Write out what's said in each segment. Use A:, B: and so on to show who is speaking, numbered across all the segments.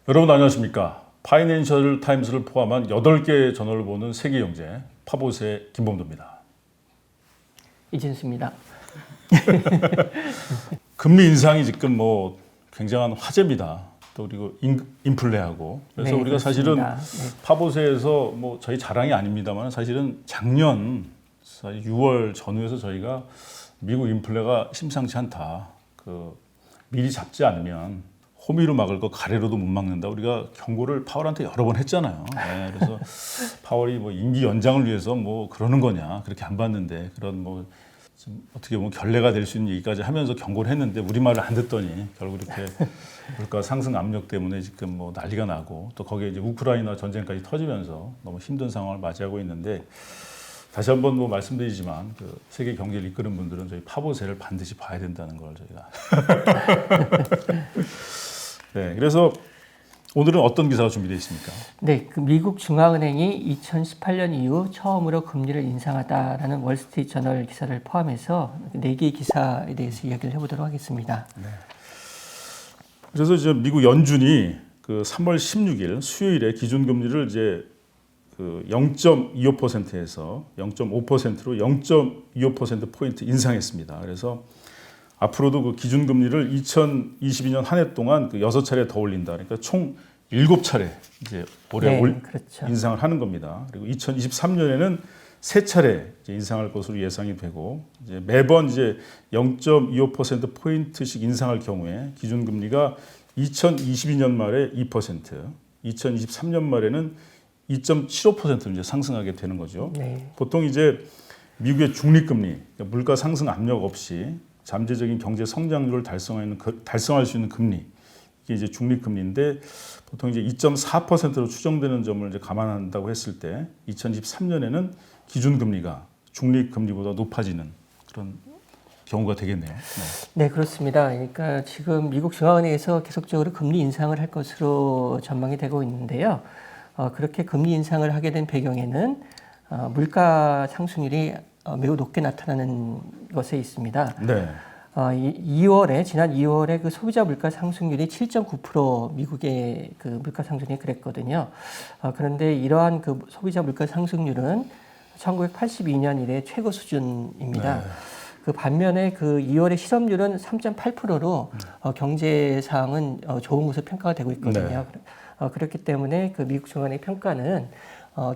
A: 여러분 안녕하십니까? 파이낸셜 타임스를 포함한 8개 저널을 보는 세계경제 파보스의 김범도입니다.
B: 이진수입니다.
A: 금리 인상이 지금 굉장한 화제입니다. 또 그리고 인플레하고 그래서
B: 네,
A: 우리가
B: 그렇습니다.
A: 사실은 파보스에서 저희 자랑이 아닙니다만 사실은 작년 6월 전후에서 저희가 미국 인플레가 심상치 않다. 미리 잡지 않으면 호미로 막을 거 가래로도 못 막는다. 우리가 경고를 파월한테 여러 번 했잖아요. 네, 그래서 파월이 임기 연장을 위해서 그러는 거냐 그렇게 안 봤는데 그런 좀 어떻게 보면 결례가 될 수 있는 얘기까지 하면서 경고를 했는데 우리 말을 안 듣더니 결국 이렇게 물가 상승 압력 때문에 지금 난리가 나고 또 거기에 이제 우크라이나 전쟁까지 터지면서 너무 힘든 상황을 맞이하고 있는데 다시 한번 말씀드리지만 세계 경제를 이끄는 분들은 저희 파보세를 반드시 봐야 된다는 걸 저희가 네, 그래서 오늘은 어떤 기사가 준비되어 있습니까?
B: 네, 미국 중앙은행이 2018년 이후 처음으로 금리를 인상하다라는 월스트리트 저널 기사를 포함해서 4개의 기사에 대해서 이야기를 해보도록 하겠습니다. 네.
A: 그래서 이제 미국 연준이 3월 16일 수요일에 기준금리를 이제 0.25%에서 0.5%로 0.25%포인트 인상했습니다. 그래서 앞으로도 기준금리를 2022년 한 해 동안 6차례 더 올린다. 그러니까 총 7차례 이제 올해
B: 그렇죠.
A: 인상을 하는 겁니다. 그리고 2023년에는 3차례 인상할 것으로 예상이 되고 이제 매번 이제 0.25%포인트씩 인상할 경우에 기준금리가 2022년 말에 2%, 2023년 말에는 2.75%로 이제 상승하게 되는 거죠.
B: 네.
A: 보통 이제 미국의 중립금리, 그러니까 물가 상승 압력 없이 잠재적인 경제 성장률을 달성할 수 있는 금리, 이게 이제 중립금리인데 보통 이제 2.4%로 추정되는 점을 이제 감안한다고 했을 때 2023년에는 기준금리가 중립금리보다 높아지는 그런 경우가 되겠네요.
B: 네, 그렇습니다. 그러니까 지금 미국 중앙은행에서 계속적으로 금리 인상을 할 것으로 전망이 되고 있는데요. 그렇게 금리 인상을 하게 된 배경에는 물가 상승률이 매우 높게 나타나는 것에 있습니다.
A: 네.
B: 지난 2월에 그 소비자 물가 상승률이 7.9% 미국의 그 물가 상승이 그랬거든요. 그런데 이러한 그 소비자 물가 상승률은 1982년 이래 최고 수준입니다.
A: 네.
B: 그 반면에 그 2월의 실업률은 3.8%로 경제 상황은 좋은 것으로 평가가 되고 있거든요. 네. 그렇기 때문에 그 미국 중앙은행 평가는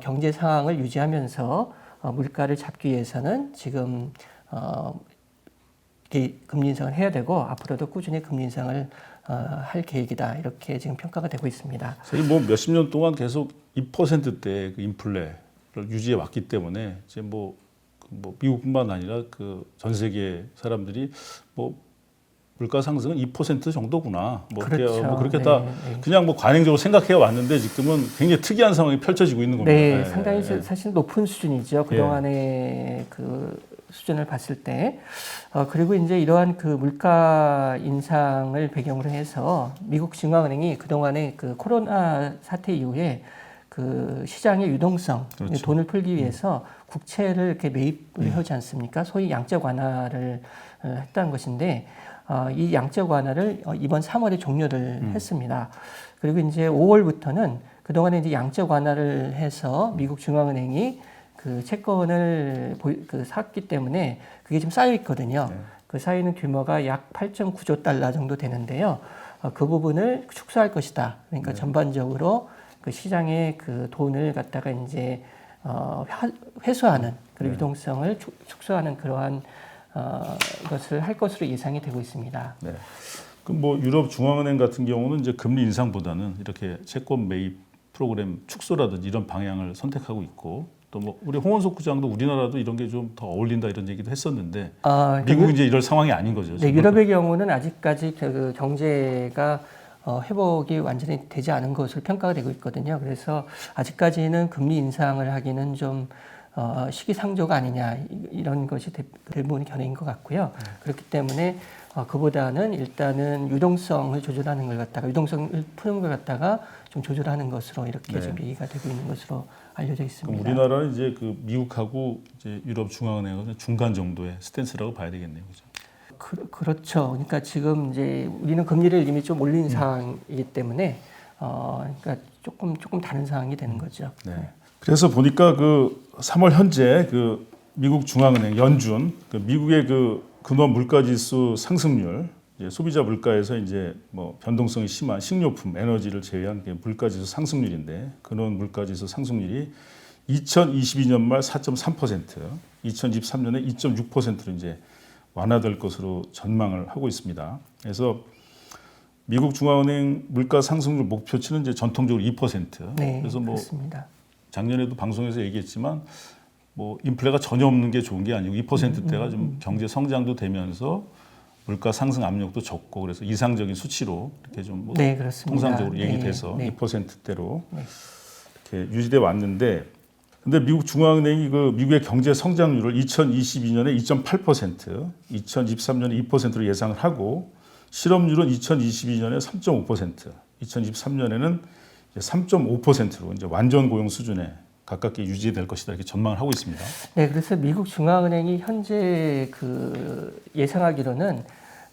B: 경제 상황을 유지하면서 물가를 잡기 위해서는 지금 금리 인상을 해야 되고 앞으로도 꾸준히 금리 인상을 할 계획이다 이렇게 지금 평가가 되고 있습니다.
A: 저희 몇십 년 동안 계속 2%대 그 인플레를 유지해 왔기 때문에 이제 미국뿐만 아니라 전 세계 사람들이 물가 상승은 2% 정도구나.
B: 그렇죠.
A: 그렇게 다 그냥 관행적으로 생각해 왔는데 지금은 굉장히 특이한 상황이 펼쳐지고 있는 겁니다.
B: 네, 상당히 사실 높은 수준이죠. 그동안의 그 수준을 봤을 때. 그리고 이제 이러한 그 물가 인상을 배경으로 해서 미국 중앙은행이 그동안의 그 코로나 사태 이후에 그 시장의 유동성, 그렇죠. 돈을 풀기 위해서 국채를 이렇게 매입을 해오지 않습니까? 소위 양적 완화를 했다는 것인데, 이 양적 완화를 이번 3월에 종료를 했습니다. 그리고 이제 5월부터는 그동안에 이제 양적 완화를 해서 미국 중앙은행이 그 채권을 샀기 때문에 그게 좀 쌓여 있거든요. 네. 그 쌓이는 규모가 약 8.9조 달러 정도 되는데요. 그 부분을 축소할 것이다. 그러니까 전반적으로 그 시장에 그 돈을 갖다가 이제 회수하는 그리고 유동성을 축소하는 그러한 것을 할 것으로 예상이 되고 있습니다.
A: 네. 그럼 유럽 중앙은행 같은 경우는 이제 금리 인상보다는 이렇게 채권 매입 프로그램 축소라든지 이런 방향을 선택하고 있고 또 우리 홍원석 부장도 우리나라도 이런 게 좀 더 어울린다 이런 얘기도 했었는데 미국은 이제 이럴 상황이 아닌 거죠.
B: 네, 유럽의 경우는 아직까지 그 경제가 회복이 완전히 되지 않은 것으로 평가가 되고 있거든요. 그래서 아직까지는 금리 인상을 하기는 좀 시기상조가 아니냐 이런 것이 대부분의 견해인 것 같고요. 그렇기 때문에 그보다는 일단은 유동성을 조절하는 걸 갖다가 유동성을 푸는 걸 갖다가 좀 조절하는 것으로 이렇게 좀 얘기가 되고 있는 것으로 알려져 있습니다.
A: 그럼 우리나라는 이제 미국하고 이제 유럽 중앙은행은 중간 정도의 스탠스라고 봐야 되겠네요, 그렇죠?
B: 그렇죠. 그러니까 지금 이제 우리는 금리를 이미 좀 올린 상황이기 때문에 그러니까 조금 다른 상황이 되는 거죠.
A: 네. 그래서 보니까 그 3월 현재 그 미국 중앙은행 연준 그 미국의 그 근원 물가지수 상승률 이제 소비자 물가에서 이제 뭐 변동성이 심한 식료품, 에너지를 제외한 게 물가지수 상승률인데 근원 물가지수 상승률이 2022년 말 4.3%, 2023년에 2.6%로 이제 완화될 것으로 전망을 하고 있습니다. 그래서 미국 중앙은행 물가 상승률 목표치는 이제 전통적으로 2%.
B: 네,
A: 그래서 뭐
B: 그렇습니다.
A: 작년에도 방송에서 얘기했지만 뭐 인플레가 전혀 없는 게 좋은 게 아니고 2%대가 좀 경제 성장도 되면서 물가 상승 압력도 적고 그래서 이상적인 수치로 이렇게 좀뭐
B: 네, 그렇습니다.
A: 통상적으로 얘기돼서
B: 네.
A: 2%대로
B: 네.
A: 이렇게 유지돼 왔는데 근데 미국 중앙은행이 그 미국의 경제 성장률을 2022년에 2.8%, 2023년에 2%로 예상을 하고 실업률은 2022년에 3.5%, 2023년에는 3.5%로 이제 완전 고용 수준에 가깝게 유지될 것이다 이렇게 전망을 하고 있습니다.
B: 네, 그래서 미국 중앙은행이 현재 그 예상하기로는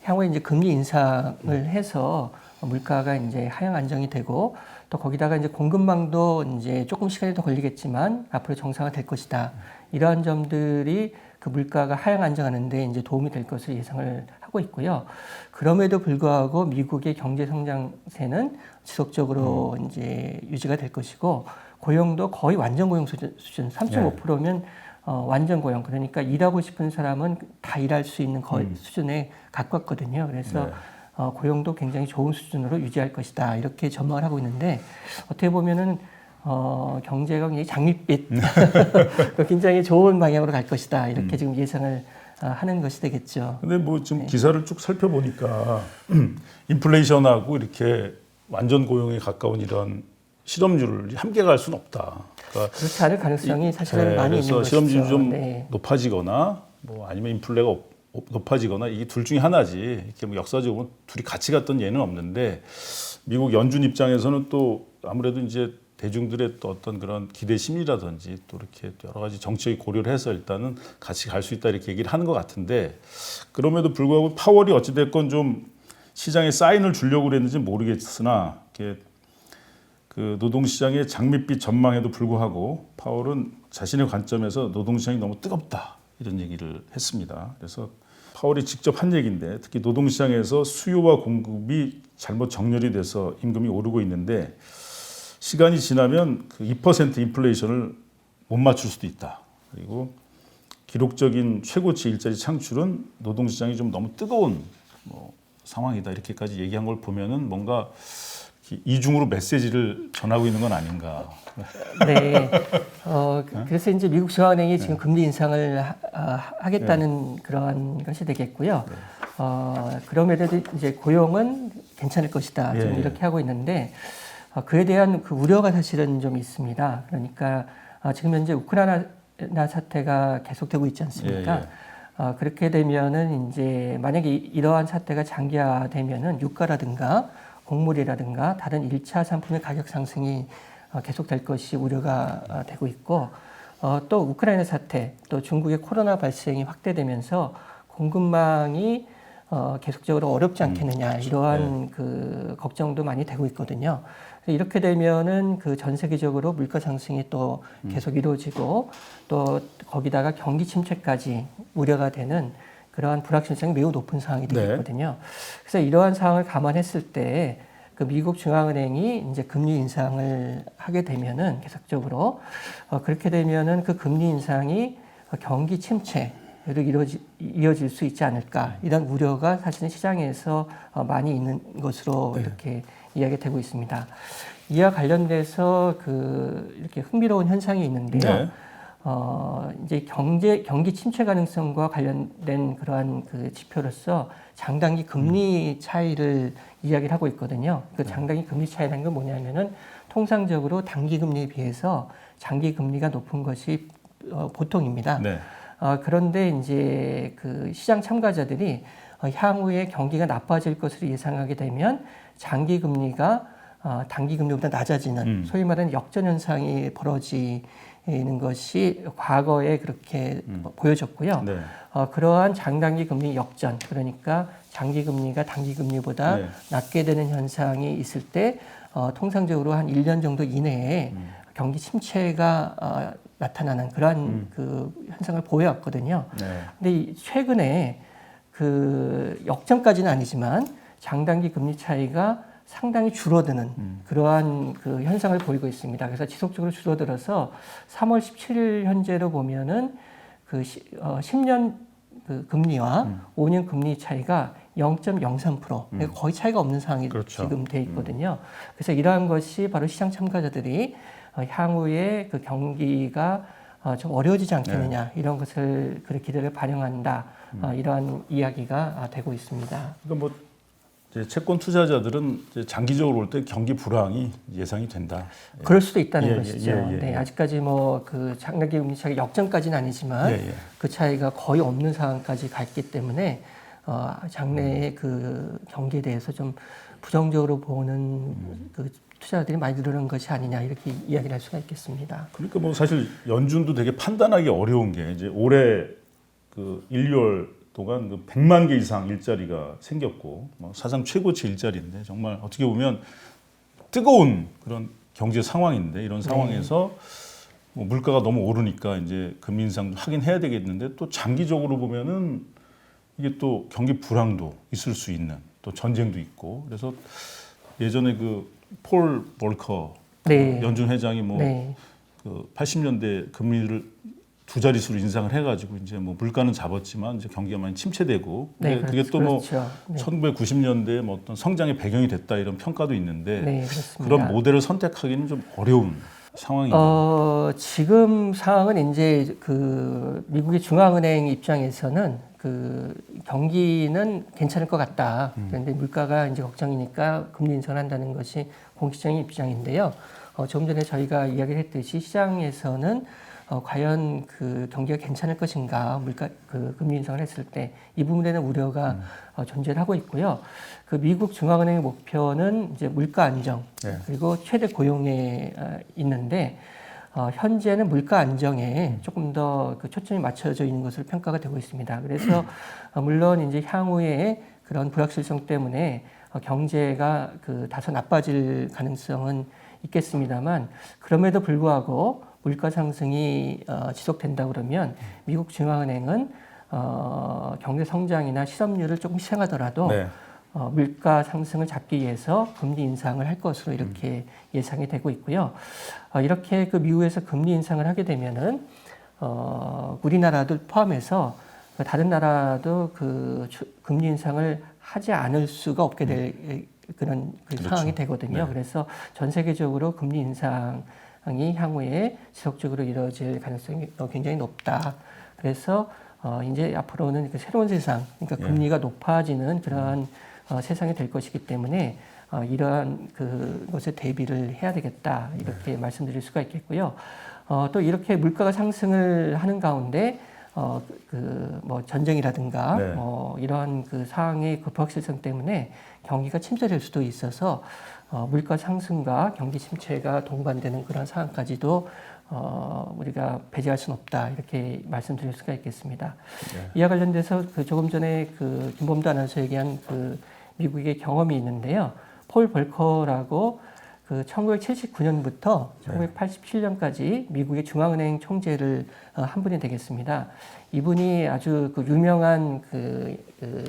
B: 향후에 이제 금리 인상을 해서 물가가 이제 하향 안정이 되고 또 거기다가 이제 공급망도 이제 조금 시간이 더 걸리겠지만 앞으로 정상화 될 것이다. 이러한 점들이 그 물가가 하향 안정하는데 이제 도움이 될 것을 예상을 하고 있고요. 그럼에도 불구하고 미국의 경제 성장세는 지속적으로 이제 유지가 될 것이고 고용도 거의 완전 고용 수준 3.5%면 완전 고용 그러니까 일하고 싶은 사람은 다 일할 수 있는 거의 수준에 가깝거든요. 그래서 고용도 굉장히 좋은 수준으로 유지할 것이다 이렇게 전망을 하고 있는데 어떻게 보면은 경제가 굉장히 장밋빛 굉장히 좋은 방향으로 갈 것이다 이렇게 지금 예상을 하는 것이 되겠죠.
A: 근데 뭐 지금 기사를 쭉 살펴보니까 인플레이션하고 이렇게 완전 고용에 가까운 이런 실업률을 함께 갈 수는 없다. 그러니까
B: 그렇지 않을 가능성이 사실은 많이 있는
A: 그래서
B: 것이죠.
A: 실업률이 좀
B: 네.
A: 높아지거나 뭐 아니면 인플레가 높아지거나 이게 둘 중에 하나지. 이렇게 뭐 역사적으로 둘이 같이 갔던 예는 없는데 미국 연준 입장에서는 또 아무래도 이제 대중들의 또 어떤 그런 기대 심리라든지 또 이렇게 여러 가지 정치적인 고려를 해서 일단은 같이 갈 수 있다 이렇게 얘기를 하는 것 같은데 그럼에도 불구하고 파월이 어찌됐건 좀 시장에 사인을 주려고 그랬는지 모르겠으나 이렇게 그 노동시장의 장밋빛 전망에도 불구하고 파월은 자신의 관점에서 노동시장이 너무 뜨겁다 이런 얘기를 했습니다. 그래서 파월이 직접 한 얘기인데 특히 노동시장에서 수요와 공급이 잘못 정렬이 돼서 임금이 오르고 있는데 시간이 지나면 그 2% 인플레이션을 못 맞출 수도 있다. 그리고 기록적인 최고치 일자리 창출은 노동시장이 좀 너무 뜨거운 뭐 상황이다 이렇게까지 얘기한 걸 보면은 뭔가 이중으로 메시지를 전하고 있는 건 아닌가.
B: 네. 그래서 이제 미국 중앙은행이 지금 금리 인상을 하겠다는 그러한 것이 되겠고요. 그럼에도 이제 고용은 괜찮을 것이다. 지금 이렇게 하고 있는데 그에 대한 그 우려가 사실은 좀 있습니다. 그러니까 지금 현재 우크라이나 사태가 계속되고 있지 않습니까? 그렇게 되면은 이제 만약에 이러한 사태가 장기화되면은 유가라든가 곡물이라든가 다른 1차 상품의 가격 상승이 계속될 것이 우려가 되고 있고 또 우크라이나 사태 또 중국의 코로나 발생이 확대되면서 공급망이 계속적으로 어렵지 않겠느냐 이러한 그 걱정도 많이 되고 있거든요. 이렇게 되면은 그 전 세계적으로 물가 상승이 또 계속 이루어지고 또 거기다가 경기 침체까지 우려가 되는 그러한 불확실성이 매우 높은 상황이 되겠거든요. 그래서 이러한 상황을 감안했을 때 그 미국 중앙은행이 이제 금리 인상을 하게 되면은 계속적으로 그렇게 되면은 그 금리 인상이 경기 침체로 이어질 수 있지 않을까 이런 우려가 사실은 시장에서 많이 있는 것으로 이렇게 이야기되고 있습니다. 이와 관련돼서 그 이렇게 흥미로운 현상이 있는데요. 이제 경기 침체 가능성과 관련된 그러한 그 지표로서 장단기 금리 차이를 이야기를 하고 있거든요. 그 장단기 금리 차이라는 건 뭐냐면은 통상적으로 단기 금리에 비해서 장기 금리가 높은 것이 보통입니다. 그런데 이제 그 시장 참가자들이 향후에 경기가 나빠질 것으로 예상하게 되면 장기 금리가 단기 금리보다 낮아지는 소위 말하는 역전 현상이 벌어지는 것이 과거에 그렇게 보여졌고요. 그러한 장단기 금리 역전 그러니까 장기 금리가 단기 금리보다
A: 네.
B: 낮게 되는 현상이 있을 때 통상적으로 한 1년 정도 이내에 경기 침체가 나타나는 그러한 그 현상을 보여왔거든요.
A: 네.
B: 근데 최근에 그 역전까지는 아니지만 장단기 금리 차이가 상당히 줄어드는 그러한 그 현상을 보이고 있습니다. 그래서 지속적으로 줄어들어서 3월 17일 현재로 보면은 그 10년 그 금리와 5년 금리 차이가 0.03%, 그러니까 거의 차이가 없는 상황이
A: 그렇죠.
B: 지금 돼 있거든요. 그래서 이러한 것이 바로 시장 참가자들이 향후에 그 경기가 좀 어려워지지 않겠느냐 이런 것을 그 기대를 반영한다 이러한 이야기가 되고 있습니다.
A: 그러니까 뭐 이제 채권 투자자들은 이제 장기적으로 볼 때 경기 불황이 예상이 된다.
B: 그럴 수도 있다는
A: 예,
B: 것이죠.
A: 예, 예, 예.
B: 네, 아직까지 뭐 그 장단기 금리 차이가 역전까지는 아니지만
A: 예, 예.
B: 그 차이가 거의 없는 상황까지 갔기 때문에 장래의 그 경기에 대해서 좀 부정적으로 보는 그 투자자들이 많이 늘어난 것이 아니냐 이렇게 이야기를 할 수가 있겠습니다.
A: 그러니까 뭐 사실 연준도 되게 판단하기 어려운 게 이제 올해 그 1, 2월 동안 그 100만 개 이상 일자리가 생겼고 뭐 사상 최고치 일자리인데 정말 어떻게 보면 뜨거운 그런 경제 상황인데 이런 상황에서 뭐 물가가 너무 오르니까 이제 금리 인상도 하긴 해야 되겠는데 또 장기적으로 보면은 이게 또 경기 불황도 있을 수 있는 또 전쟁도 있고 그래서 예전에 그 폴 볼커
B: 네.
A: 연준 회장이 뭐
B: 네.
A: 그 80년대 금리를 두 자릿수로 인상을 해가지고 이제 뭐 물가는 잡았지만 이제 경기가 많이 침체되고
B: 네,
A: 그게 또 뭐
B: 그렇죠. 네.
A: 1990년대 뭐 어떤 성장의 배경이 됐다 이런 평가도 있는데
B: 네, 그렇습니다.
A: 그런 모델을 선택하기는 좀 어려운 상황입니다.
B: 지금 상황은 이제 그 미국의 중앙은행 입장에서는 그 경기는 괜찮을 것 같다. 그런데 물가가 이제 걱정이니까 금리 인상을 한다는 것이 공시적인 입장인데요. 조금 전에 저희가 이야기를 했듯이 시장에서는 과연 그 경기가 괜찮을 것인가 물가 그 금리 인상을 했을 때 이 부분에 대한 우려가 존재를 하고 있고요. 그 미국 중앙은행의 목표는 이제 물가 안정
A: 네.
B: 그리고 최대 고용에 있는데 현재는 물가 안정에 조금 더 그 초점이 맞춰져 있는 것으로 평가가 되고 있습니다. 그래서 물론 이제 향후에 그런 불확실성 때문에 경제가 그 다소 나빠질 가능성은 있겠습니다만 그럼에도 불구하고 물가 상승이 지속된다 그러면 미국 중앙은행은 경제 성장이나 실업률을 조금 시행하더라도
A: 네.
B: 물가 상승을 잡기 위해서 금리 인상을 할 것으로 이렇게 예상이 되고 있고요. 이렇게 그 미국에서 금리 인상을 하게 되면은 우리나라도 포함해서 다른 나라도 그 금리 인상을 하지 않을 수가 없게 될 그런 그
A: 그렇죠.
B: 상황이 되거든요.
A: 네.
B: 그래서 전 세계적으로 금리 인상이 향후에 지속적으로 이루어질 가능성이 굉장히 높다. 그래서 이제 앞으로는 그 새로운 세상, 그러니까 금리가 높아지는 그러한 세상이 될 것이기 때문에 이러한 그것에 대비를 해야 되겠다 이렇게 말씀드릴 수가 있겠고요. 또 이렇게 물가가 상승을 하는 가운데 그 뭐 전쟁이라든가
A: 네.
B: 이러한 그 상황의 그 불확실성 때문에 경기가 침체될 수도 있어서 물가 상승과 경기 침체가 동반되는 그런 상황까지도 우리가 배제할 수는 없다 이렇게 말씀드릴 수가 있겠습니다.
A: 네.
B: 이와 관련돼서 그 조금 전에 그 김범도 아나운서 얘기한 그 미국의 경험이 있는데요. 폴 벌커라고 그 1979년부터 1987년까지 미국의 중앙은행 총재를 한 분이 되겠습니다. 이분이 아주 그 유명한 그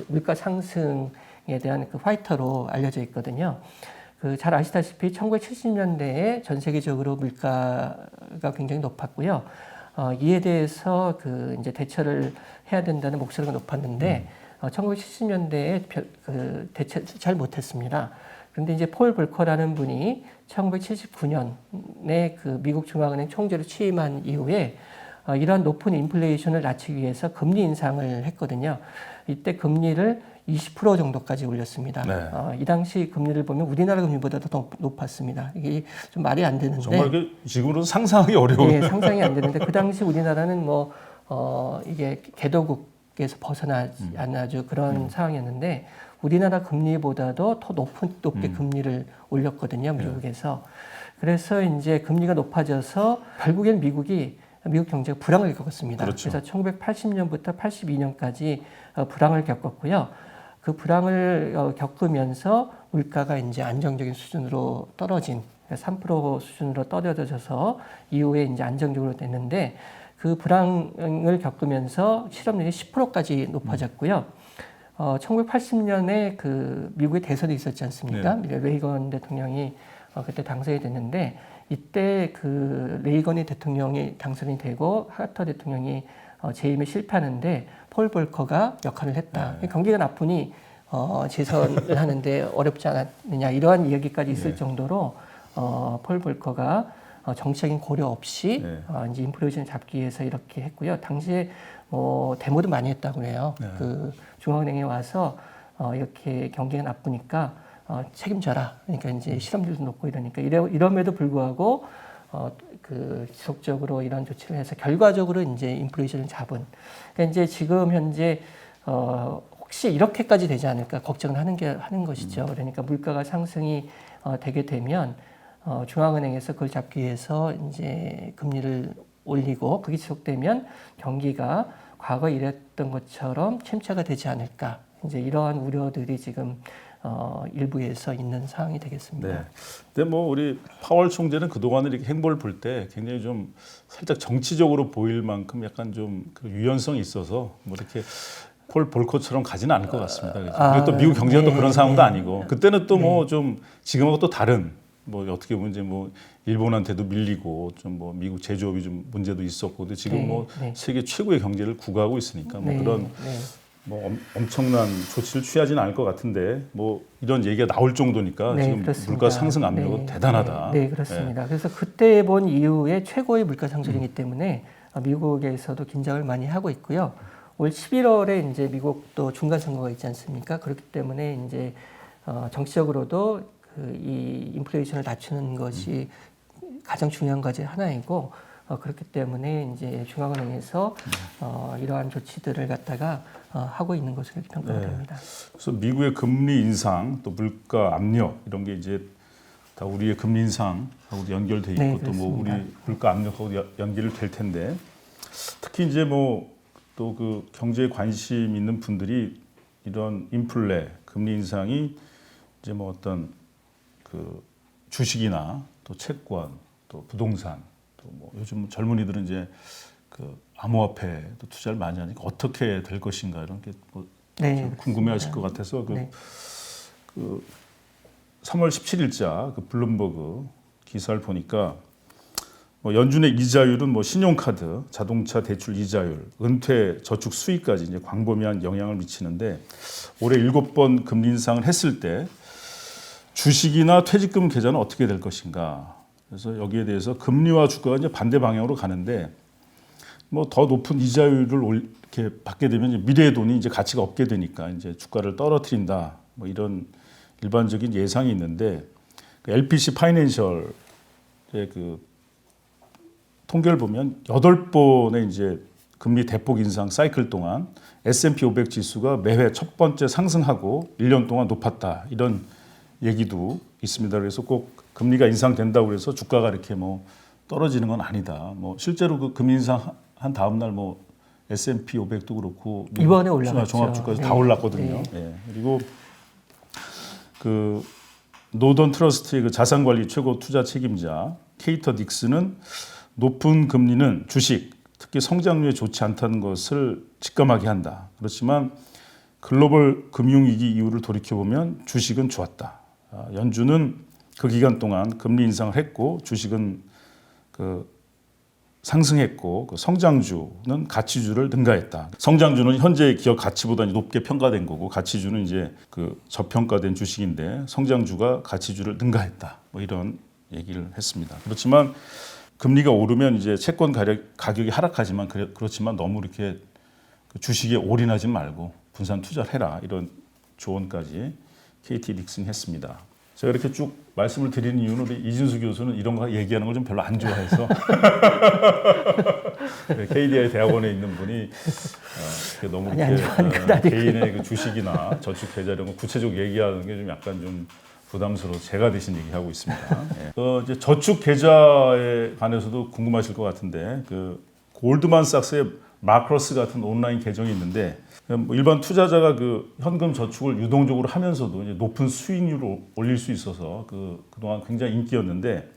B: 물가 상승에 대한 그 화이터로 알려져 있거든요. 그 잘 아시다시피 1970년대에 전 세계적으로 물가가 굉장히 높았고요. 이에 대해서 그 이제 대처를 해야 된다는 목소리가 높았는데 1970년대에 그 대처 잘 못했습니다. 그런데 이제 폴 볼커라는 분이 1979년에 그 미국 중앙은행 총재로 취임한 이후에 이러한 높은 인플레이션을 낮추기 위해서 금리 인상을 했거든요. 이때 금리를 20% 정도까지 올렸습니다.
A: 네.
B: 이 당시 금리를 보면 우리나라 금리보다도 더 높았습니다. 이게 좀 말이 안 되는데.
A: 정말 그 지금으로는 상상하기 어려운.
B: 예, 상상이 안 되는데 그 당시 우리나라는 뭐 이게 개도국에서 벗어나지 않은 아주 그런 상황이었는데 우리나라 금리보다도 더 높게 금리를 올렸거든요, 미국에서. 그래서 이제 금리가 높아져서 결국엔 미국 경제가 불황을 겪었습니다.
A: 그렇죠.
B: 그래서 1980년부터 82년까지 불황을 겪었고요. 그 불황을 겪으면서 물가가 이제 안정적인 수준으로 떨어진 3% 수준으로 떨어져서 이후에 이제 안정적으로 됐는데 그 불황을 겪으면서 실업률이 10%까지 높아졌고요. 1980년에 그 미국의 대선이 있었지 않습니까?
A: 네.
B: 레이건 대통령이 그때 당선이 됐는데 이때 그 레이건이 대통령이 당선이 되고 하터 대통령이 재임에 실패하는데 폴 볼커가 역할을 했다.
A: 네.
B: 경기가 나쁘니 재선을 하는데 어렵지 않았느냐 이러한 이야기까지 있을 정도로 폴 볼커가 정치적인 고려 없이 이제 인플레이션을 잡기 위해서 이렇게 했고요. 당시에 데모도 많이 했다고 그래요. 그 중앙은행에 와서 이렇게 경기가 나쁘니까 책임져라. 그러니까 이제 실업률도 높고 이러니까 이럼에도 불구하고 그 지속적으로 이런 조치를 해서 결과적으로 이제 인플레이션을 잡은. 그러니까 이제 지금 현재 혹시 이렇게까지 되지 않을까 걱정을 하는 것이죠. 그러니까 물가가 상승이 되게 되면 중앙은행에서 그걸 잡기 위해서 이제 금리를 올리고 그게 지속되면 경기가 과거 이랬던 것처럼 침체가 되지 않을까. 이제 이러한 우려들이 지금 일부에서 있는 상황이 되겠습니다.
A: 네. 근데 뭐 우리 파월 총재는 그동안 이렇게 행보를 볼 때 굉장히 좀 살짝 정치적으로 보일 만큼 약간 좀 그 유연성이 있어서 뭐 이렇게 폴 볼커처럼 가지는 않을 것 같습니다. 그리고 또 미국 경제가 또 그런 상황도 아니고 그때는 또 뭐 좀 지금하고 또 다른 뭐 어떻게 보면 이제 뭐 일본한테도 밀리고 좀 뭐 미국 제조업이 좀 문제도 있었고 근데 지금 뭐 세계 최고의 경제를 구가하고 있으니까 뭐 그런 뭐 엄청난 조치를 취하지는 않을 것 같은데 뭐 이런 얘기가 나올 정도니까 지금
B: 그렇습니다.
A: 물가 상승 압력은 대단하다.
B: 네, 그렇습니다. 그래서 그때 본 이후에 최고의 물가 상승이기 때문에 미국에서도 긴장을 많이 하고 있고요. 올 11월에 이제 미국도 중간 선거가 있지 않습니까? 그렇기 때문에 이제 정치적으로도 이 인플레이션을 낮추는 것이 가장 중요한 과제 하나이고 그렇기 때문에 이제 중앙은행에서 이러한 조치들을 갖다가 하고 있는 것으로 평가가 됩니다.
A: 그래서 미국의 금리 인상 또 물가 압력 이런 게 이제 다 우리의 금리 인상하고도 연결돼 있고 또 뭐 우리 물가 압력하고 연결이 될 텐데 특히 이제 뭐 또 그 경제에 관심 있는 분들이 이런 인플레 금리 인상이 이제 뭐 어떤 그 주식이나 또 채권 또 부동산 또 뭐 요즘 젊은이들은 이제 그 암호화폐도 투자를 많이 하니까 어떻게 될 것인가 이런 게 뭐 궁금해하실 것 같아서 그 3월 17일자 그 블룸버그 기사를 보니까 뭐 연준의 이자율은 뭐 신용카드, 자동차 대출 이자율, 은퇴 저축 수익까지 이제 광범위한 영향을 미치는데 올해 7번 금리 인상을 했을 때 주식이나 퇴직금 계좌는 어떻게 될 것인가? 그래서 여기에 대해서 금리와 주가가 이제 반대 방향으로 가는데 뭐 더 높은 이자율을 이렇게 받게 되면 이제 미래의 돈이 이제 가치가 없게 되니까 이제 주가를 떨어뜨린다. 뭐 이런 일반적인 예상이 있는데 그 LPC 파이낸셜의 그 통계를 보면 8번의 이제 금리 대폭 인상 사이클 동안 S&P 500 지수가 매회 첫 번째 상승하고 1년 동안 높았다. 이런 얘기도 있습니다. 그래서 꼭 금리가 인상된다고 해서 주가가 이렇게 뭐 떨어지는 건 아니다. 뭐 실제로 그 금리 인상 한 다음 날 뭐 S&P 500도 그렇고
B: 이번에 올라갔죠.
A: 종합주가에서 다 올랐거든요. 그리고 그 노던 트러스트의 그 자산관리 최고 투자 책임자 케이터 닉스는 높은 금리는 주식, 특히 성장률에 좋지 않다는 것을 직감하게 한다. 그렇지만 글로벌 금융위기 이후를 돌이켜보면 주식은 좋았다. 연준은 그 기간 동안 금리 인상을 했고 주식은 그 상승했고 그 성장주는 가치주를 능가했다. 성장주는 현재 기업 가치보다 높게 평가된 거고 가치주는 이제 그 저평가된 주식인데 성장주가 가치주를 능가했다. 뭐 이런 얘기를 했습니다. 그렇지만 금리가 오르면 이제 채권 가격이 하락하지만 그렇지만 너무 이렇게 주식에 올인하지 말고 분산 투자를 해라 이런 조언까지 KT 닉슨이 했습니다. 제가 이렇게 쭉 말씀을 드리는 이유는 우리 이진수 교수는 이런 거 얘기하는 걸 좀 별로 안 좋아해서 KDI 대학원에 있는 분이 너무 이렇게 개인의 그 주식이나 저축 계좌 이런 거 구체적으로 얘기하는 게 좀 약간 좀 부담스러워 제가 대신 얘기하고 있습니다. 이제 저축 계좌에 관해서도 궁금하실 것 같은데 그 골드만삭스의 마크러스 같은 온라인 계정이 있는데 뭐 일반 투자자가 그 현금 저축을 유동적으로 하면서도 이제 높은 수익률을 올릴 수 있어서 그동안 굉장히 인기였는데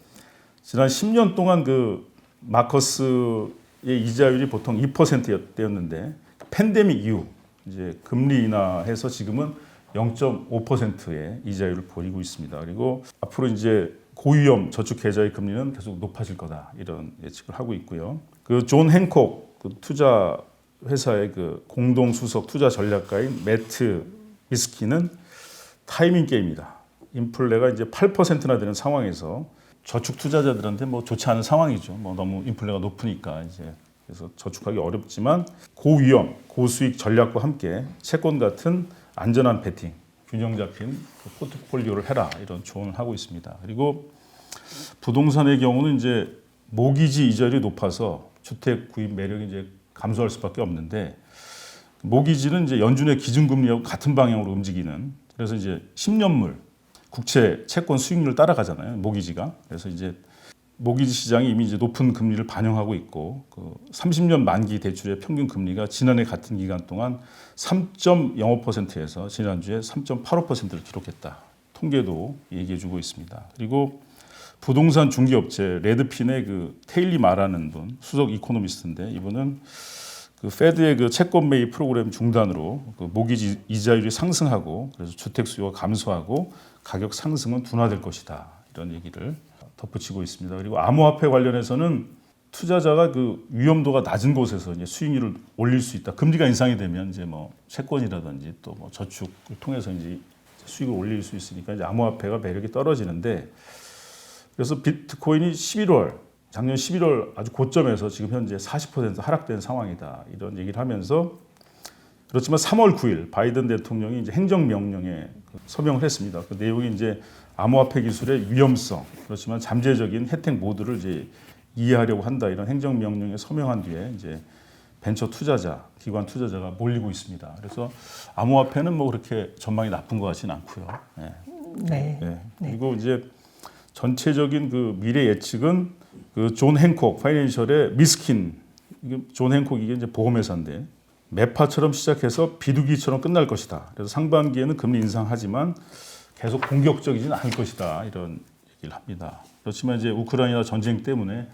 A: 지난 10년 동안 그 마커스의 이자율이 보통 2%였는데 팬데믹 이후 이제 금리 인하해서 지금은 0.5%의 이자율을 보이고 있습니다. 그리고 앞으로 이제 고위험 저축 계좌의 금리는 계속 높아질 거다 이런 예측을 하고 있고요. 그 존 행콕 그 투자 회사의 그 공동 수석 투자 전략가인 매트 미스키는 타이밍 게임이다. 인플레가 이제 8%나 되는 상황에서 저축 투자자들한테 뭐 좋지 않은 상황이죠. 뭐 너무 인플레가 높으니까 이제 그래서 저축하기 어렵지만 고위험, 고수익 전략과 함께 채권 같은 안전한 베팅, 균형 잡힌 그 포트폴리오를 해라 이런 조언을 하고 있습니다. 그리고 부동산의 경우는 이제 모기지 이자율이 높아서 주택 구입 매력이 이제 감소할 수밖에 없는데 모기지는 이제 연준의 기준금리하고 같은 방향으로 움직이는 그래서 이제 10년물 국채 채권 수익률을 따라가잖아요. 모기지가. 그래서 이제 모기지 시장이 이미 이제 높은 금리를 반영하고 있고 그 30년 만기 대출의 평균 금리가 지난해 같은 기간 동안 3.05%에서 지난주에 3.85%를 기록했다. 통계도 얘기해주고 있습니다. 그리고 부동산 중개업체 레드핀의 그 테일리 마라는 분 수석 이코노미스트인데 이분은 그 페드의 그 채권 매입 프로그램 중단으로 그 모기지 이자율이 상승하고 그래서 주택 수요가 감소하고 가격 상승은 둔화될 것이다 이런 얘기를 덧붙이고 있습니다. 그리고 암호화폐 관련해서는 투자자가 그 위험도가 낮은 곳에서 이제 수익률을 올릴 수 있다. 금리가 인상이 되면 이제 뭐 채권이라든지 또 뭐 저축을 통해서 이제 수익을 올릴 수 있으니까 이제 암호화폐가 매력이 떨어지는데 그래서 비트코인이 11월 작년 11월 아주 고점에서 지금 현재 40% 하락된 상황이다. 이런 얘기를 하면서 그렇지만 3월 9일 바이든 대통령이 이제 행정명령에 서명을 했습니다. 그 내용이 이제 암호화폐 기술의 위험성, 그렇지만 잠재적인 혜택 모두를 이제 이해하려고 한다. 이런 행정명령에 서명한 뒤에 이제 벤처 투자자, 기관 투자자가 몰리고 있습니다. 그래서 암호화폐는 뭐 그렇게 전망이 나쁜 것 같지는 않고요. 네.
B: 네.
A: 네. 그리고 이제 전체적인 그 미래 예측은 그 존 행콕 파이낸셜의 미스킨 존 행콕 이게 이제 보험회사인데 매파처럼 시작해서 비둘기처럼 끝날 것이다. 그래서 상반기에는 금리 인상하지만 계속 공격적이지는 않을 것이다. 이런 얘기를 합니다. 그렇지만 이제 우크라이나 전쟁 때문에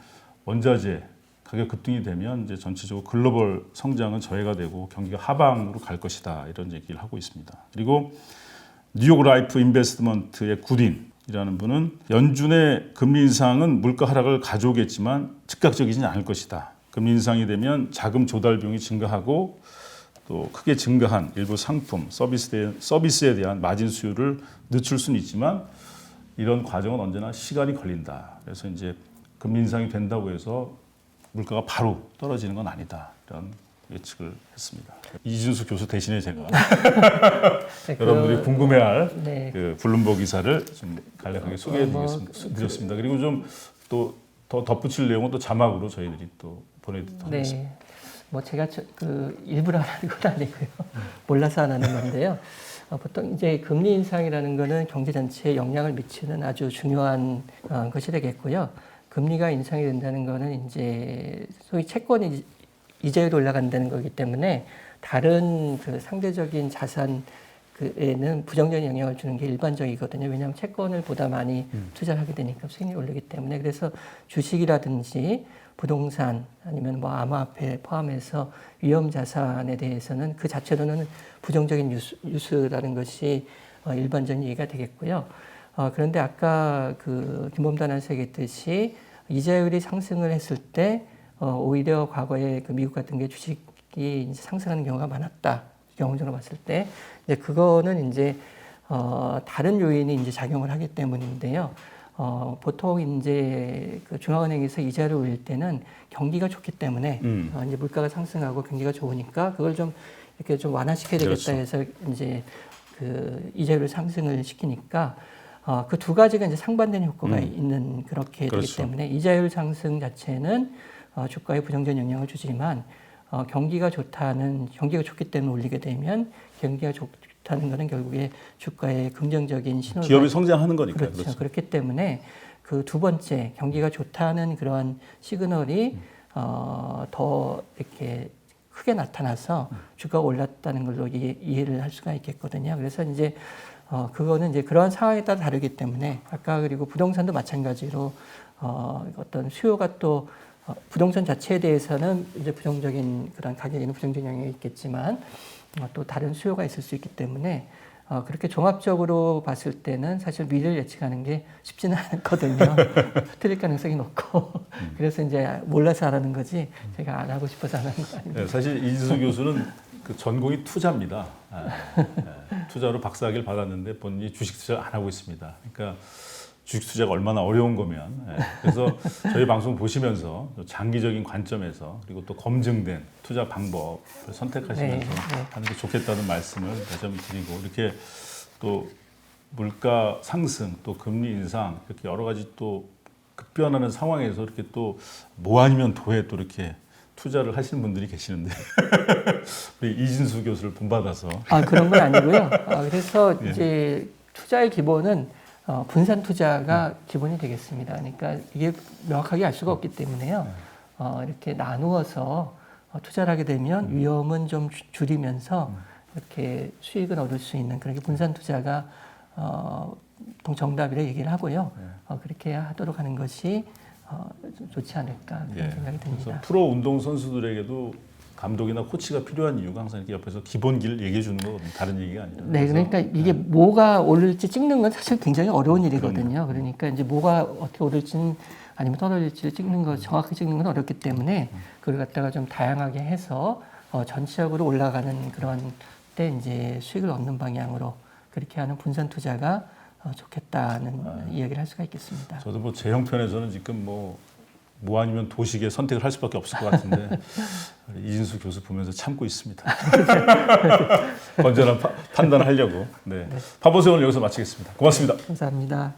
A: 원자재 가격 급등이 되면 이제 전체적으로 글로벌 성장은 저해가 되고 경기가 하방으로 갈 것이다. 이런 얘기를 하고 있습니다. 그리고 뉴욕 라이프 인베스트먼트의 굿인이라는 분은 연준의 금리 인상은 물가 하락을 가져오겠지만 즉각적이지는 않을 것이다. 금리 인상이 되면 자금 조달 비용이 증가하고 또 크게 증가한 일부 상품, 서비스에 대한 마진 수요를 늦출 수는 있지만 이런 과정은 언제나 시간이 걸린다. 그래서 이제 금리 인상이 된다고 해서 물가가 바로 떨어지는 건 아니다. 이런 예측을 했습니다. 이준수 교수 대신에 제가
B: 네,
A: 여러분들이 궁금해할
B: 네.
A: 그 블룸버그 기사를 좀 간략하게 소개해드렸습니다. 그리고 좀 또 더 덧붙일 내용은 또 자막으로 저희들이 또 보내드리도록 하겠습니다.
B: 네. 뭐 제가 그 일부러 하는 건 아니고요. 몰라서 안 하는 건데요. 보통 이제 금리 인상이라는 거는 경제 전체에 영향을 미치는 아주 중요한 것이 되겠고요. 금리가 인상이 된다는 거는 이제 소위 채권 이자율이 올라간다는 거기 때문에 다른 그 상대적인 자산 그에는 부정적인 영향을 주는 게 일반적이거든요. 왜냐하면 채권을 보다 많이 투자를 하게 되니까 수익률이 오르기 때문에 그래서 주식이라든지 부동산 아니면 뭐 암호화폐 포함해서 위험 자산에 대해서는 그 자체로는 부정적인 뉴스라는 것이 일반적인 얘기가 되겠고요. 그런데 아까 그 김범도 아나운서가 얘기했듯이 이자율이 상승을 했을 때 오히려 과거에 그 미국 같은 게 주식이 이제 상승하는 경우가 많았다. 경험적으로 봤을 때 이제 그거는 이제 다른 요인이 이제 작용을 하기 때문인데요. 보통 이제 그 중앙은행에서 이자를 올릴 때는 경기가 좋기 때문에 이제 물가가 상승하고 경기가 좋으니까 그걸 좀 이렇게 좀 완화시켜야 되겠다
A: 그렇죠.
B: 해서 이제 그 이자율을 상승을 시키니까 그 두 가지가 이제 상반된 효과가 있는 그렇게
A: 그렇죠.
B: 되기 때문에 이자율 상승 자체는 주가에 부정적인 영향을 주지만 경기가 좋기 때문에 올리게 되면 경기가 좋다는 것은 결국에 주가에 긍정적인 신호가
A: 기업이 성장하는 거니까요.
B: 그렇죠. 그렇기 때문에 그 두 번째 경기가 좋다는 그러한 시그널이 더 이렇게 크게 나타나서 주가가 올랐다는 걸로 이해를 할 수가 있겠거든요. 그래서 이제 그거는 이제 그러한 상황에 따라 다르기 때문에 아까 그리고 부동산도 마찬가지로 어떤 수요가 또 부동산 자체에 대해서는 이제 부정적인 그런 가격에는 부정적인 영향이 있겠지만 또 다른 수요가 있을 수 있기 때문에 그렇게 종합적으로 봤을 때는 사실 미래를 예측하는 게 쉽지는 않거든요. 틀릴 가능성이 높고 그래서 이제 몰라서 하라는 거지 제가 안 하고 싶어서 안 하는 거 아닙니다.
A: 네, 사실 이진수 교수는 그 전공이 투자입니다. 투자로 박사학위를 받았는데 본인이 주식 투자를 안 하고 있습니다. 그러니까 주식 투자가 얼마나 어려운 거면 그래서 저희 방송 보시면서 장기적인 관점에서 그리고 또 검증된 투자 방법을 선택하시면서 하는 게 좋겠다는 말씀을 다시 한번 드리고 이렇게 또 물가 상승 또 금리 인상 이렇게 여러 가지 또 급변하는 상황에서 이렇게 또 뭐 아니면 도에 또 이렇게 투자를 하시는 분들이 계시는데 우리 이진수 교수를 본받아서
B: 그런 건 아니고요. 그래서 이제 투자의 기본은 분산 투자가 기본이 되겠습니다. 그러니까 이게 명확하게 알 수가 없기 때문에요. 이렇게 나누어서 투자를 하게 되면 위험은 좀 줄이면서 이렇게 수익을 얻을 수 있는 그런 게 분산 투자가 정답이라 얘기를 하고요. 그렇게 하도록 하는 것이 좀 좋지 않을까 그런 생각이 듭니다.
A: 그래서 프로 운동 선수들에게도 감독이나 코치가 필요한 이유가 항상 이렇게 옆에서 기본 길을 얘기해 주는 거거든요. 다른 얘기가 아니라.
B: 네, 그러니까 이게 뭐가 오를지 찍는 건 사실 굉장히 어려운 일이거든요. 그러니까 이제 뭐가 어떻게 오를지는 아니면 떨어질지를 찍는 거 정확하게 찍는 건 어렵기 때문에 그걸 갖다가 좀 다양하게 해서 전체적으로 올라가는 그런 때 이제 수익을 얻는 방향으로 그렇게 하는 분산 투자가 좋겠다는 이야기를 할 수가 있겠습니다.
A: 저도 뭐 제 형편에서는 지금 뭐 아니면 도식에 선택을 할 수밖에 없을 것 같은데 이진수 교수 보면서 참고 있습니다. 건전한 판단하려고. 네. 파보세요 오늘 여기서 마치겠습니다. 고맙습니다.
B: 감사합니다.